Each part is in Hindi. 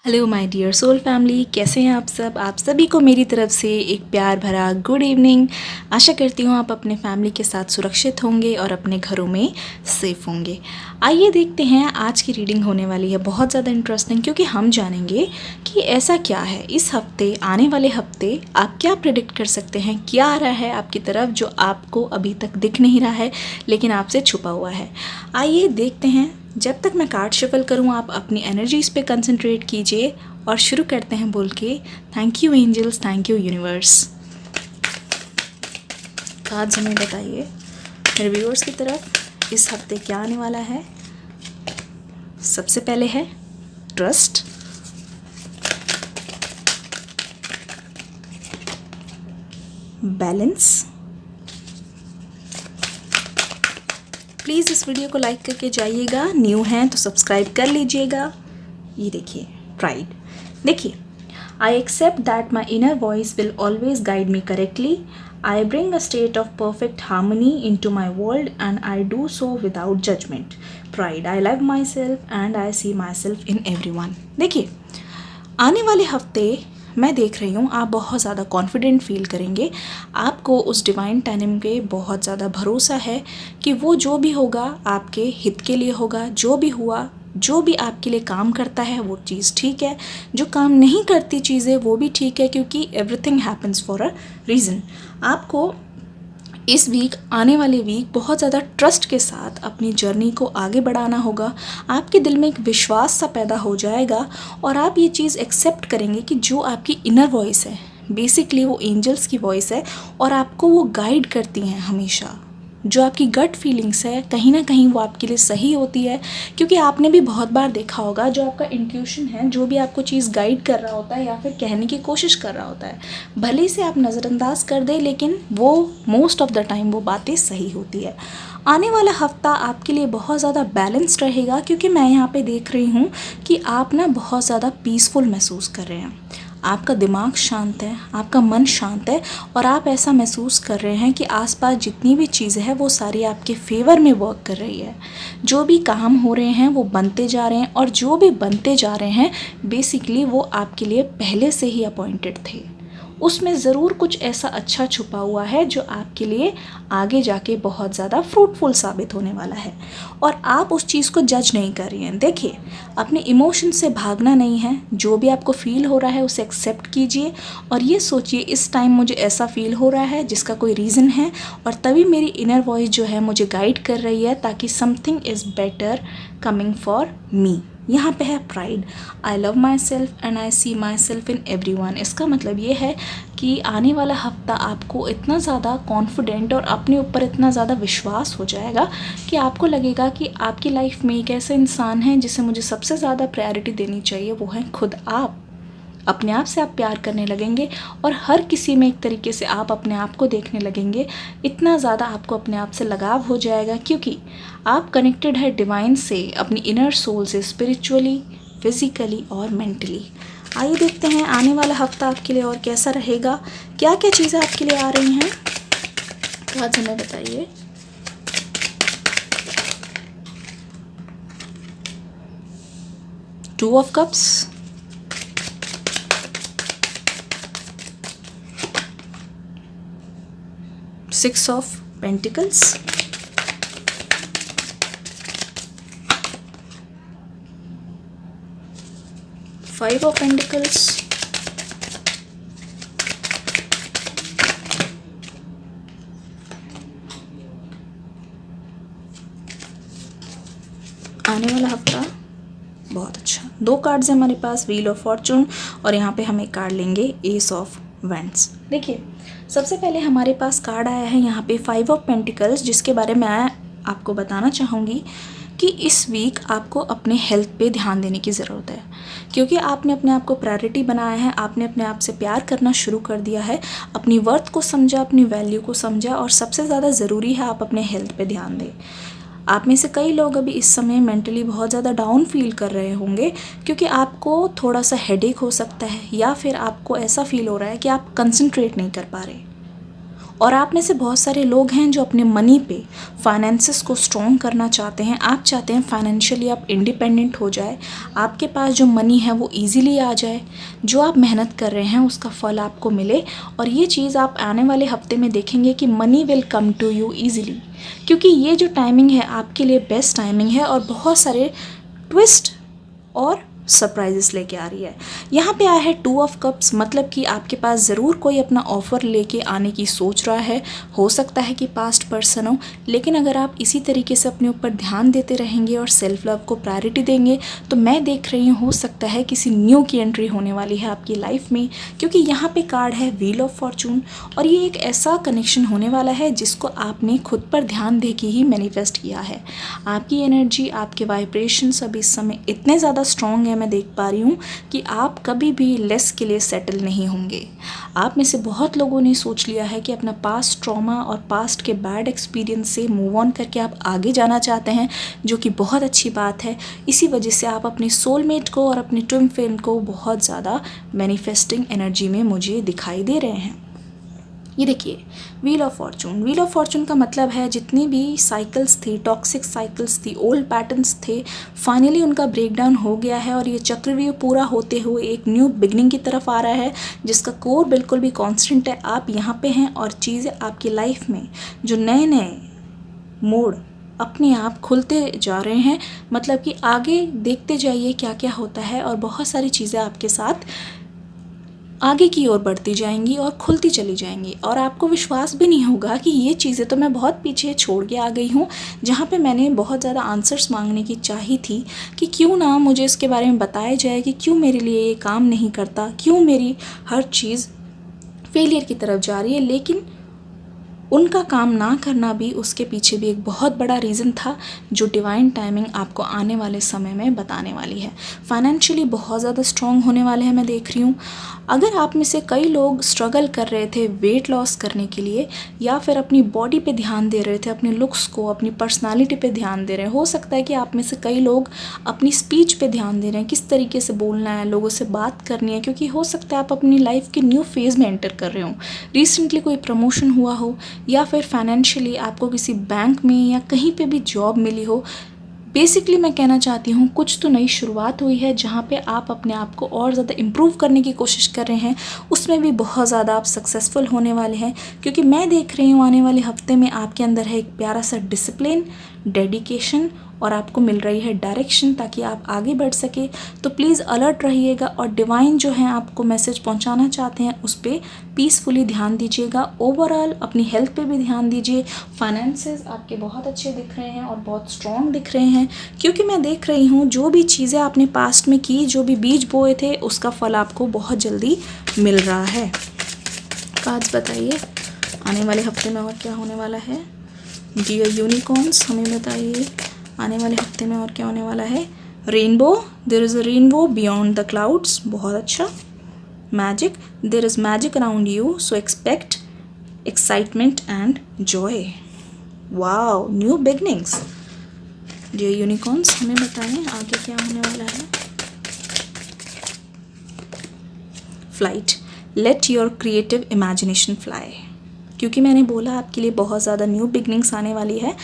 Hello my dear soul family, कैसे हैं आप सब। आप सभी को मेरी तरफ से एक प्यार भरा गुड इवनिंग। आशा करती हूँ आप अपने फैमिली के साथ सुरक्षित होंगे और अपने घरों में सेफ़ होंगे। आइए देखते हैं, आज की रीडिंग होने वाली है बहुत ज़्यादा इंटरेस्टिंग, क्योंकि हम जानेंगे कि ऐसा क्या है इस हफ्ते, आने वाले हफ्ते आप क्या प्रेडिक्ट कर सकते हैं, क्या आ रहा है आपकी तरफ जो आपको अभी तक दिख नहीं रहा है लेकिन आपसे छुपा हुआ है। आइए देखते हैं। जब तक मैं कार्ड शफल करूँ आप अपनी एनर्जीज़ पे कंसंट्रेट कीजिए और शुरू करते हैं बोल के thank you angels, thank you universe. Cards हमें बताइए मेरे व्यूअर्स की तरफ इस हफ्ते क्या आने वाला है। सबसे पहले है ट्रस्ट, बैलेंस। प्लीज़ इस वीडियो को लाइक करके जाइएगा, न्यू हैं तो सब्सक्राइब कर लीजिएगा। ये देखिए प्राइड। देखिए, I accept that my inner voice will always guide me correctly. I bring a state of perfect harmony into my world and I do so without judgment. Pride, I love myself and I see myself in everyone. देखिए, आने वाले हफ्ते मैं देख रही हूँ आप बहुत ज़्यादा कॉन्फिडेंट फील करेंगे। आपको उस डिवाइन टाइम के बहुत ज़्यादा भरोसा है कि वो जो भी होगा आपके हित के लिए होगा। जो भी हुआ, जो भी आपके लिए काम करता है वो चीज़ ठीक है, जो काम नहीं करती चीज़ें वो भी ठीक है, क्योंकि everything happens for a reason. आपको इस वीक, आने वाले वीक बहुत ज़्यादा ट्रस्ट के साथ अपनी जर्नी को आगे बढ़ाना होगा। आपके दिल में एक विश्वास सा पैदा हो जाएगा और आप ये चीज़ एक्सेप्ट करेंगे कि जो आपकी इनर वॉइस है, बेसिकली वो एंजल्स की वॉइस है और आपको वो गाइड करती हैं हमेशा। जो आपकी गट फीलिंग्स है कहीं ना कहीं वो आपके लिए सही होती है, क्योंकि आपने भी बहुत बार देखा होगा जो आपका इंट्यूशन है, जो भी आपको चीज़ गाइड कर रहा होता है या फिर कहने की कोशिश कर रहा होता है, भले से आप नज़रअंदाज कर दें लेकिन वो मोस्ट ऑफ द टाइम वो बातें सही होती है। आने वाला हफ्ता आपके लिए बहुत ज़्यादा बैलेंस्ड रहेगा, क्योंकि मैं यहाँ पे देख रही हूँ कि आप ना बहुत ज़्यादा पीसफुल महसूस कर रहे हैं। आपका दिमाग शांत है, आपका मन शांत है और आप ऐसा महसूस कर रहे हैं कि आसपास जितनी भी चीज़ें हैं वो सारी आपके फेवर में वर्क कर रही है। जो भी काम हो रहे हैं वो बनते जा रहे हैं और जो भी बनते जा रहे हैं बेसिकली वो आपके लिए पहले से ही अपॉइंटेड थे। उसमें ज़रूर कुछ ऐसा अच्छा छुपा हुआ है जो आपके लिए आगे जाके बहुत ज़्यादा फ्रूटफुल साबित होने वाला है और आप उस चीज़ को जज नहीं कर रही हैं। देखिए, अपने इमोशन से भागना नहीं है, जो भी आपको फील हो रहा है उसे एक्सेप्ट कीजिए और ये सोचिए इस टाइम मुझे ऐसा फील हो रहा है जिसका कोई रीज़न है और तभी मेरी इनर वॉइस जो है मुझे गाइड कर रही है ताकि something is better coming for me. यहाँ पे है pride, I love myself and I see myself in everyone. इसका मतलब ये है कि आने वाला हफ्ता आपको इतना ज़्यादा कॉन्फिडेंट और अपने ऊपर इतना ज़्यादा विश्वास हो जाएगा कि आपको लगेगा कि आपकी लाइफ में एक ऐसा इंसान है जिसे मुझे सबसे ज़्यादा प्रायोरिटी देनी चाहिए, वो है खुद आप। अपने आप से आप प्यार करने लगेंगे और हर किसी में एक तरीके से आप अपने आप को देखने लगेंगे। इतना ज़्यादा आपको अपने आप से लगाव हो जाएगा क्योंकि आप कनेक्टेड है डिवाइन से, अपनी इनर सोल से, स्पिरिचुअली, फिज़िकली और मेंटली। आइए देखते हैं आने वाला हफ्ता आपके लिए और कैसा रहेगा, क्या क्या चीज़ें आपके लिए आ रही हैं। तो आज हमें बताइए। Two of cups, six of pentacles, five of pentacles, आने वाला हफ्ता बहुत अच्छा। दो कार्ड्स हैं हमारे पास, व्हील ऑफ फॉर्चून और यहाँ पे हम एक कार्ड लेंगे, एस ऑफ वैंड्स। देखिए, सबसे पहले हमारे पास कार्ड आया है यहाँ पे फाइव ऑफ पेंटिकल्स, जिसके बारे में मैं आपको बताना चाहूँगी कि इस वीक आपको अपने हेल्थ पे ध्यान देने की ज़रूरत है, क्योंकि आपने अपने आप को प्रायोरिटी बनाया है, आपने अपने आप से प्यार करना शुरू कर दिया है, अपनी वर्थ को समझा, अपनी वैल्यू को समझा और सबसे ज़्यादा ज़रूरी है आप अपने हेल्थ पे ध्यान दें। आप में से कई लोग अभी इस समय मेंटली बहुत ज़्यादा डाउन फील कर रहे होंगे, क्योंकि आपको थोड़ा सा हेडेक हो सकता है या फिर आपको ऐसा फील हो रहा है कि आप कंसंट्रेट नहीं कर पा रहे और आप में से बहुत सारे लोग हैं जो अपने मनी पे फाइनेंसेस को स्ट्रॉन्ग करना चाहते हैं। आप चाहते हैं फाइनेंशियली आप इंडिपेंडेंट हो जाए, आपके पास जो मनी है वो इजीली आ जाए, जो आप मेहनत कर रहे हैं उसका फल आपको मिले। और ये चीज़ आप आने वाले हफ्ते में देखेंगे कि money will come to you easily, क्योंकि ये जो टाइमिंग है आपके लिए बेस्ट टाइमिंग है और बहुत सारे ट्विस्ट और सरप्राइजेस लेके आ रही है। यहाँ पे आया है 2 ऑफ कप्स, मतलब कि आपके पास ज़रूर कोई अपना ऑफ़र लेके आने की सोच रहा है। हो सकता है कि पास्ट पर्सन हो, लेकिन अगर आप इसी तरीके से अपने ऊपर ध्यान देते रहेंगे और सेल्फ लव को प्रायोरिटी देंगे तो मैं देख रही हूँ हो सकता है किसी न्यू की एंट्री होने वाली है आपकी लाइफ में, क्योंकि यहाँ पे कार्ड है व्हील ऑफ फॉर्चून। और ये एक ऐसा कनेक्शन होने वाला है जिसको आपने खुद पर ध्यान दे के ही मैनिफेस्ट किया है। आपकी एनर्जी, आपके वाइब्रेशंस अभी इस समय इतने ज़्यादा स्ट्रॉन्ग है, मैं देख पा रही हूँ कि आप कभी भी लेस के लिए सेटल नहीं होंगे। आप में से बहुत लोगों ने सोच लिया है कि अपना पास्ट ट्रॉमा और पास्ट के बैड एक्सपीरियंस से मूव ऑन करके आप आगे जाना चाहते हैं, जो कि बहुत अच्छी बात है। इसी वजह से आप अपने सोलमेट को और अपने ट्विन फ्लेम को बहुत ज़्यादा मैनिफेस्टिंग एनर्जी में मुझे दिखाई दे रहे हैं। ये देखिए wheel of Fortune. Wheel of Fortune का मतलब है जितनी भी साइकिल्स थी, टॉक्सिक साइकिल्स थी, ओल्ड पैटर्न्स थे, फाइनली उनका ब्रेकडाउन हो गया है और ये चक्रव्यूह पूरा होते हुए एक न्यू बिगनिंग की तरफ आ रहा है जिसका कोर बिल्कुल भी कांस्टेंट है। आप यहाँ पे हैं और चीज़ें आपकी लाइफ में जो नए नए मोड़ अपने आप खुलते जा रहे हैं, मतलब कि आगे देखते जाइए क्या क्या होता है और बहुत सारी चीज़ें आपके साथ आगे की ओर बढ़ती जाएंगी और खुलती चली जाएंगी। और आपको विश्वास भी नहीं होगा कि ये चीज़ें तो मैं बहुत पीछे छोड़ के आ गई हूँ, जहाँ पे मैंने बहुत ज़्यादा आंसर्स मांगने की चाही थी कि क्यों ना मुझे इसके बारे में बताया जाए कि क्यों मेरे लिए ये काम नहीं करता, क्यों मेरी हर चीज़ फेलियर की तरफ जा रही है। लेकिन उनका काम ना करना भी, उसके पीछे भी एक बहुत बड़ा रीज़न था जो डिवाइन टाइमिंग आपको आने वाले समय में बताने वाली है। फाइनेंशियली बहुत ज़्यादा स्ट्रॉन्ग होने वाले हैं, मैं देख रही हूँ। अगर आप में से कई लोग स्ट्रगल कर रहे थे वेट लॉस करने के लिए या फिर अपनी बॉडी पे ध्यान दे रहे थे, अपने लुक्स को, अपनी पर्सनालिटी पे ध्यान दे रहे हैं, हो सकता है कि आप में से कई लोग अपनी स्पीच पे ध्यान दे रहे हैं, किस तरीके से बोलना है, लोगों से बात करनी है, क्योंकि हो सकता है आप अपनी लाइफ के न्यू फेज़ में एंटर कर रहे हो। रिसेंटली कोई प्रमोशन हुआ हो या फिर फाइनेंशियली आपको किसी बैंक में या कहीं पे भी जॉब मिली हो। बेसिकली मैं कहना चाहती हूँ कुछ तो नई शुरुआत हुई है जहाँ पे आप अपने आप को और ज़्यादा इम्प्रूव करने की कोशिश कर रहे हैं, उसमें भी बहुत ज़्यादा आप सक्सेसफुल होने वाले हैं। क्योंकि मैं देख रही हूँ आने वाले हफ्ते में आपके अंदर है एक प्यारा सा डिसिप्लिन, डेडिकेशन और आपको मिल रही है डायरेक्शन ताकि आप आगे बढ़ सके। तो प्लीज़ अलर्ट रहिएगा और डिवाइन जो है आपको मैसेज पहुंचाना चाहते हैं उस पर पीसफुली ध्यान दीजिएगा। ओवरऑल अपनी हेल्थ पे भी ध्यान दीजिए। फाइनेंसेस आपके बहुत अच्छे दिख रहे हैं और बहुत स्ट्रॉन्ग दिख रहे हैं, क्योंकि मैं देख रही हूँ जो भी चीज़ें आपने पास्ट में की, जो भी बीज बोए थे, उसका फल आपको बहुत जल्दी मिल रहा है। कार्ड्स बताइए आने वाले हफ्ते में और क्या होने वाला है। डियर यूनिकॉर्न्स हमें बताइए आने वाले हफ्ते में और क्या होने वाला है। Rainbow, there is a rainbow beyond the clouds, बहुत अच्छा। Magic, there is magic around you, so expect excitement and joy. Wow, new beginnings. Dear unicorns हमें बताएं आगे क्या होने वाला है। Flight, let your creative imagination fly, क्योंकि मैंने बोला आपके लिए बहुत ज़्यादा न्यू बिगनिंग्स आने वाली है।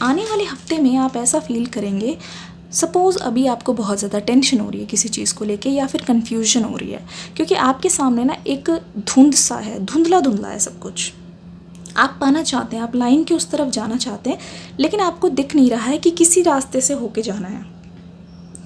आने वाले हफ्ते में आप ऐसा फील करेंगे, सपोज़ अभी आपको बहुत ज़्यादा टेंशन हो रही है किसी चीज़ को लेके या फिर कन्फ्यूजन हो रही है, क्योंकि आपके सामने ना एक धुंध सा है, धुंधला धुंधला है सब कुछ। आप पाना चाहते हैं, आप लाइन के उस तरफ जाना चाहते हैं, लेकिन आपको दिख नहीं रहा है कि किसी रास्ते से होके जाना है।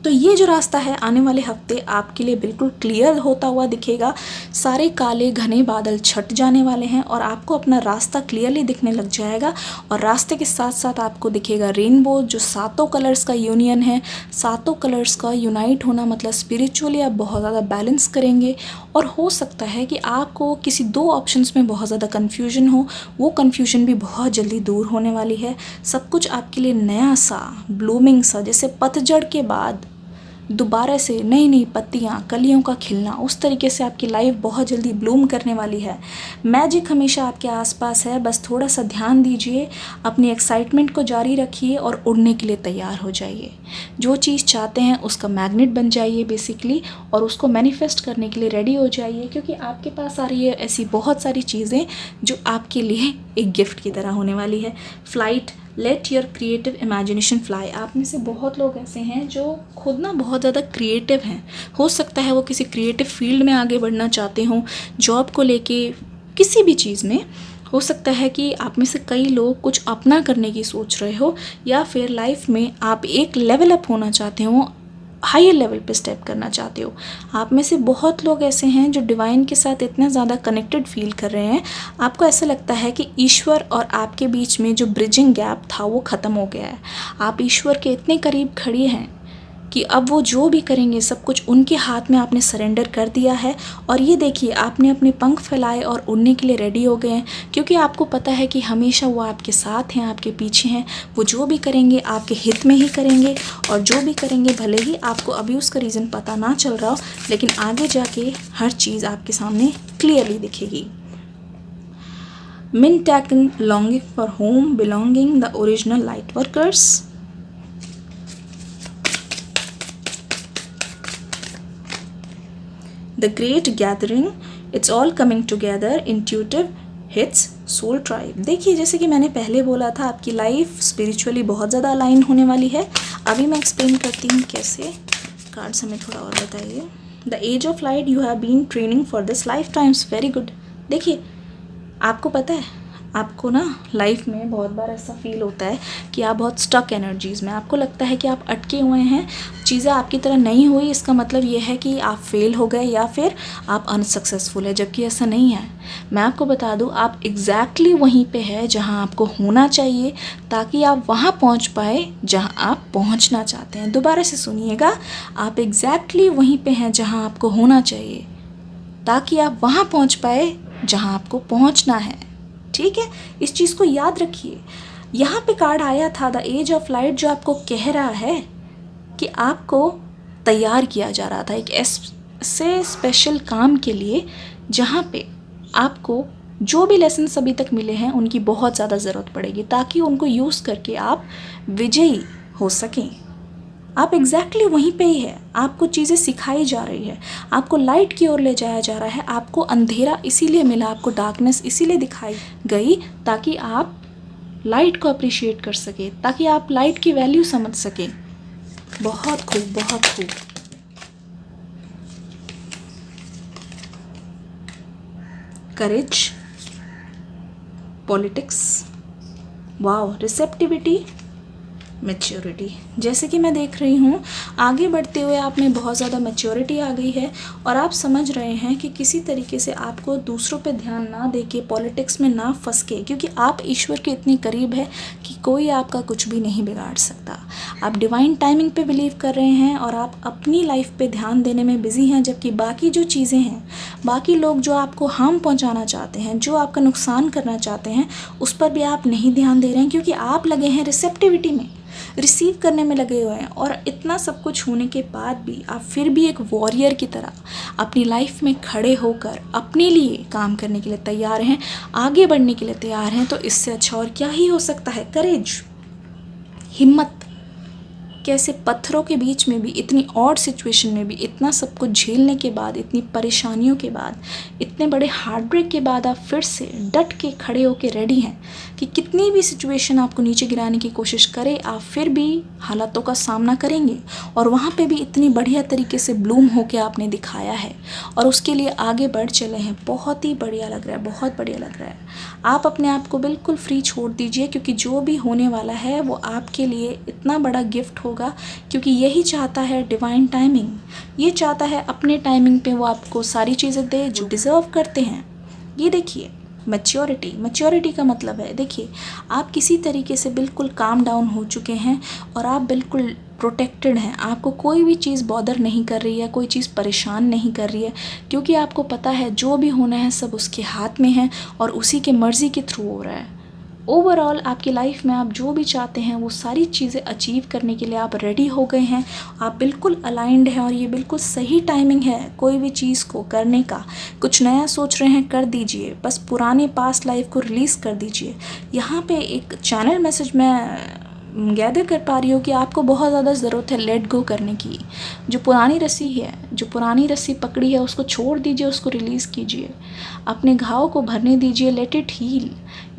तो ये जो रास्ता है आने वाले हफ्ते आपके लिए बिल्कुल क्लियर होता हुआ दिखेगा। सारे काले घने बादल छट जाने वाले हैं और आपको अपना रास्ता क्लियरली दिखने लग जाएगा। और रास्ते के साथ साथ आपको दिखेगा रेनबो, जो सातों कलर्स का यूनियन है। सातों कलर्स का यूनाइट होना मतलब स्पिरिचुअली आप बहुत ज़्यादा बैलेंस करेंगे। और हो सकता है कि आपको किसी 2 ऑप्शंस में बहुत ज़्यादा कन्फ्यूजन हो, वो कन्फ्यूजन भी बहुत जल्दी दूर होने वाली है। सब कुछ आपके लिए नया सा, ब्लूमिंग सा, जैसे पतझड़ के बाद दोबारा से नई नई पत्तियाँ, कलियों का खिलना, उस तरीके से आपकी लाइफ बहुत जल्दी ब्लूम करने वाली है। मैजिक हमेशा आपके आसपास है, बस थोड़ा सा ध्यान दीजिए, अपनी एक्साइटमेंट को जारी रखिए और उड़ने के लिए तैयार हो जाइए। जो चीज़ चाहते हैं उसका मैग्नेट बन जाइए बेसिकली, और उसको मैनिफेस्ट करने के लिए रेडी हो जाइए, क्योंकि आपके पास आ रही है ऐसी बहुत सारी चीज़ें जो आपके लिए एक गिफ्ट की तरह होने वाली है। Flight, let your creative imagination fly. आप में से बहुत लोग ऐसे हैं जो खुद ना बहुत ज़्यादा क्रिएटिव हैं। हो सकता है वो किसी क्रिएटिव फील्ड में आगे बढ़ना चाहते हों, जॉब को लेके, किसी भी चीज़ में। हो सकता है कि आप में से कई लोग कुछ अपना करने की सोच रहे हो, या फिर लाइफ में आप एक लेवल अप होना चाहते हो, हायर लेवल पे स्टेप करना चाहते हो। आप में से बहुत लोग ऐसे हैं जो डिवाइन के साथ इतना ज़्यादा कनेक्टेड फील कर रहे हैं, आपको ऐसा लगता है कि ईश्वर और आपके बीच में जो ब्रिजिंग गैप था वो ख़त्म हो गया है। आप ईश्वर के इतने करीब खड़े हैं कि अब वो जो भी करेंगे सब कुछ उनके हाथ में आपने सरेंडर कर दिया है। और ये देखिए, आपने अपने पंख फैलाए और उड़ने के लिए रेडी हो गए हैं, क्योंकि आपको पता है कि हमेशा वो आपके साथ हैं, आपके पीछे हैं। वो जो भी करेंगे आपके हित में ही करेंगे, और जो भी करेंगे भले ही आपको अभी उसका रीज़न पता ना चल रहा हो, लेकिन आगे जाके हर चीज़ आपके सामने क्लियरली दिखेगी। Mintaken longing for home, belonging, the original light workers. The great gathering, it's all coming together, intuitive hits, soul tribe. देखिए, जैसे कि मैंने पहले बोला था, आपकी लाइफ स्पिरिचुअली बहुत ज़्यादा अलाइन होने वाली है। अभी मैं एक्सप्लेन करती हूँ कैसे। कार्ड्स हमें थोड़ा और बताइए। The edge of light, you have been training for this lifetimes, very good. देखिए, आपको पता है, आपको ना लाइफ में बहुत बार ऐसा फील होता है कि आप बहुत स्टक एनर्जीज़ में, आपको लगता है कि आप अटके हुए हैं, चीज़ें आपकी तरह नहीं हुई। इसका मतलब ये है कि आप फेल हो गए या फिर आप अनसक्सेसफुल है, जबकि ऐसा नहीं है। मैं आपको बता दूं, आप एग्जैक्टली वहीं पे है जहां आपको होना चाहिए, ताकि आप वहां पहुंच पाए जहां आप पहुंचना चाहते हैं। दोबारा से सुनिएगा, आप एग्जैक्टली वहीं पे हैं जहां आपको होना चाहिए, ताकि आप वहां पहुंच पाए जहां आपको पहुंचना है। ठीक है, इस चीज़ को याद रखिए। यहाँ पे कार्ड आया था द एज ऑफ लाइट, जो आपको कह रहा है कि आपको तैयार किया जा रहा था एक ऐसे स्पेशल काम के लिए, जहाँ पे आपको जो भी लेसन्स अभी तक मिले हैं उनकी बहुत ज़्यादा ज़रूरत पड़ेगी, ताकि उनको यूज़ करके आप विजयी हो सकें। आप एग्जैक्टली वहीं पे ही है, आपको चीज़ें सिखाई जा रही है, आपको लाइट की ओर ले जाया जा रहा है। आपको अंधेरा इसीलिए मिला, आपको डार्कनेस इसीलिए दिखाई गई, ताकि आप लाइट को अप्रिशिएट कर सके, ताकि आप लाइट की वैल्यू समझ सके। बहुत खूब, बहुत खूब। करेज, पॉलिटिक्स, वाओ, रिसेप्टिविटी, मैच्योरिटी। जैसे कि मैं देख रही हूँ, आगे बढ़ते हुए आप में बहुत ज़्यादा मैच्योरिटी आ गई है, और आप समझ रहे हैं कि किसी तरीके से आपको दूसरों पे ध्यान ना दे के, पॉलिटिक्स में ना फंस के, क्योंकि आप ईश्वर के इतने करीब है कि कोई आपका कुछ भी नहीं बिगाड़ सकता। आप डिवाइन टाइमिंग पे बिलीव कर रहे हैं, और आप अपनी लाइफ पे ध्यान देने में बिजी हैं, जबकि बाकी जो चीज़ें हैं, बाकी लोग जो आपको हार्म पहुँचाना चाहते हैं, जो आपका नुकसान करना चाहते हैं, उस पर भी आप नहीं ध्यान दे रहे हैं, क्योंकि आप लगे हैं रिसेप्टिविटी में, रिसीव करने में लगे हुए हैं। और इतना सब कुछ होने के बाद भी आप फिर भी एक वॉरियर की तरह अपनी लाइफ में खड़े होकर अपने लिए काम करने के लिए तैयार हैं, आगे बढ़ने के लिए तैयार हैं। तो इससे अच्छा और क्या ही हो सकता है। करेज, हिम्मत। कैसे पत्थरों के बीच में भी, इतनी ऑड सिचुएशन में भी, इतना सब कुछ झेलने के बाद, इतनी परेशानियों के बाद, इतने बड़े हार्ट ब्रेक के बाद आप फिर से डट के खड़े होके रेडी हैं कि कितनी भी सिचुएशन आपको नीचे गिराने की कोशिश करे, आप फिर भी हालातों का सामना करेंगे, और वहाँ पे भी इतनी बढ़िया तरीके से ब्लूम होके आपने दिखाया है, और उसके लिए आगे बढ़ चले हैं। बहुत ही बढ़िया लग रहा है, बहुत बढ़िया लग रहा है। आप अपने आप को बिल्कुल फ्री छोड़ दीजिए, क्योंकि जो भी होने वाला है वो आपके लिए इतना बड़ा गिफ्ट होगा, क्योंकि यही चाहता है डिवाइन टाइमिंग। ये चाहता है अपने टाइमिंग पे वो आपको सारी चीज़ें दे जो डिज़र्व करते हैं। ये देखिए, मैच्योरिटी। मैच्योरिटी का मतलब है, देखिए, आप किसी तरीके से बिल्कुल काम डाउन हो चुके हैं, और आप बिल्कुल प्रोटेक्टेड हैं। आपको कोई भी चीज़ बॉदर नहीं कर रही है, कोई चीज़ परेशान नहीं कर रही है, क्योंकि आपको पता है जो भी होना है सब उसके हाथ में है, और उसी के मर्ज़ी के थ्रू हो रहा है। ओवरऑल आपकी लाइफ में आप जो भी चाहते हैं वो सारी चीज़ें अचीव करने के लिए आप रेडी हो गए हैं, आप बिल्कुल अलाइंड हैं और ये बिल्कुल सही टाइमिंग है कोई भी चीज़ को करने का। कुछ नया सोच रहे हैं, कर दीजिए, बस पुराने पास्ट लाइफ को रिलीज़ कर दीजिए। यहाँ पे एक चैनल मैसेज मैं गैदर कर पा रही हूँ कि आपको बहुत ज़्यादा ज़रूरत है लेट गो करने की। जो पुरानी रस्सी है, जो पुरानी रस्सी पकड़ी है, उसको छोड़ दीजिए, उसको रिलीज़ कीजिए, अपने घाव को भरने दीजिए, लेट इट हील।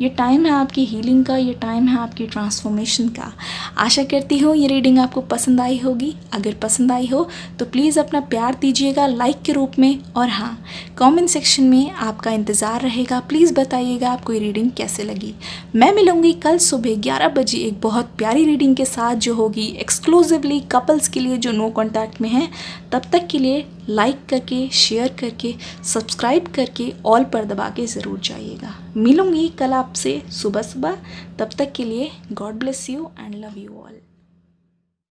ये टाइम है आपकी हीलिंग का, ये टाइम है आपकी ट्रांसफॉर्मेशन का। आशा करती हूँ ये रीडिंग आपको पसंद आई होगी। अगर पसंद आई हो तो प्लीज़ अपना प्यार दीजिएगा लाइक के रूप में, और हाँ, कमेंट सेक्शन में आपका इंतज़ार रहेगा। प्लीज़ बताइएगा आपको ये रीडिंग कैसे लगी। मैं मिलूँगी कल सुबह 11 बजे एक बहुत प्यारी रीडिंग के साथ, जो होगी एक्सक्लूसिवली कपल्स के लिए जो नो कॉन्टैक्ट में हैं। तब तक के लिए लाइक करके, शेयर करके, सब्सक्राइब करके ऑल पर दबा के ज़रूर जाइएगा। मिलूँगी कल आपसे सुबह सुबह। तब तक के लिए God bless you and love you all.